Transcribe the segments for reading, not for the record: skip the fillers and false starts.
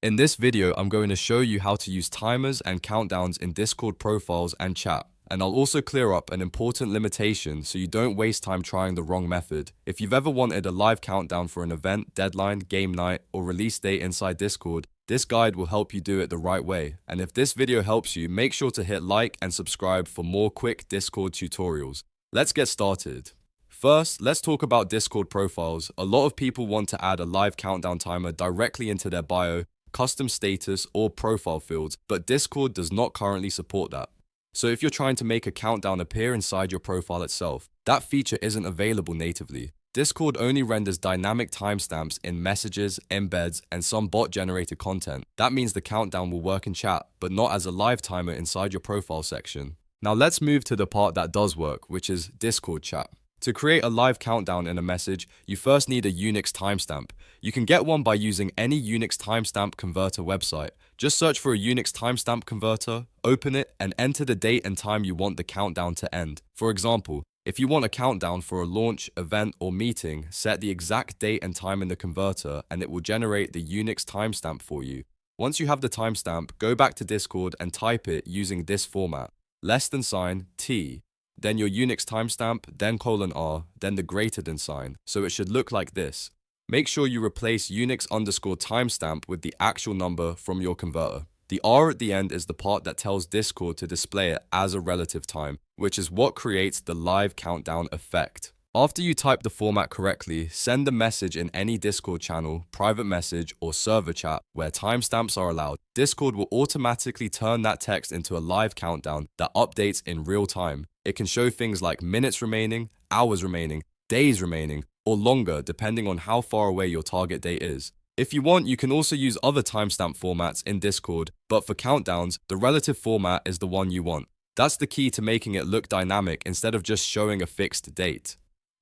In this video, I'm going to show you how to use timers and countdowns in Discord profiles and chat. And I'll also clear up an important limitation so you don't waste time trying the wrong method. If you've ever wanted a live countdown for an event, deadline, game night, or release date inside Discord, this guide will help you do it the right way. And if this video helps you, make sure to hit like and subscribe for more quick Discord tutorials. Let's get started. First, let's talk about Discord profiles. A lot of people want to add a live countdown timer directly into their bio, custom status, or profile fields, but Discord does not currently support that. So if you're trying to make a countdown appear inside your profile itself, that feature isn't available natively. Discord only renders dynamic timestamps in messages, embeds, and some bot-generated content. That means the countdown will work in chat, but not as a live timer inside your profile section. Now let's move to the part that does work, which is Discord chat. To create a live countdown in a message, you first need a Unix timestamp. You can get one by using any Unix timestamp converter website. Just search for a Unix timestamp converter, open it, and enter the date and time you want the countdown to end. For example, if you want a countdown for a launch, event, or meeting, set the exact date and time in the converter, and it will generate the Unix timestamp for you. Once you have the timestamp, go back to Discord and type it using this format: $T, then your Unix timestamp, then $R, then the greater than sign, so it should look like this. Make sure you replace Unix_timestamp with the actual number from your converter. The R at the end is the part that tells Discord to display it as a relative time, which is what creates the live countdown effect. After you type the format correctly, send the message in any Discord channel, private message, or server chat where timestamps are allowed. Discord will automatically turn that text into a live countdown that updates in real time. It can show things like minutes remaining, hours remaining, days remaining, or longer depending on how far away your target date is. If you want, you can also use other timestamp formats in Discord, but for countdowns, the relative format is the one you want. That's the key to making it look dynamic instead of just showing a fixed date.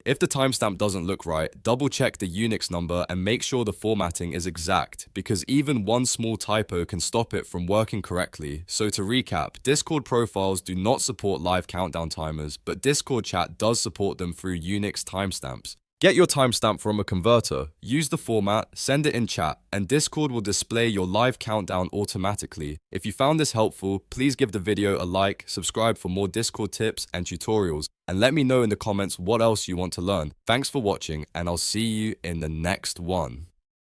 If the timestamp doesn't look right, double check the Unix number and make sure the formatting is exact, because even one small typo can stop it from working correctly. So to recap, Discord profiles do not support live countdown timers, but Discord chat does support them through Unix timestamps. Get your timestamp from a converter, use the format, send it in chat, and Discord will display your live countdown automatically. If you found this helpful, please give the video a like, subscribe for more Discord tips and tutorials, and let me know in the comments what else you want to learn. Thanks for watching, and I'll see you in the next one.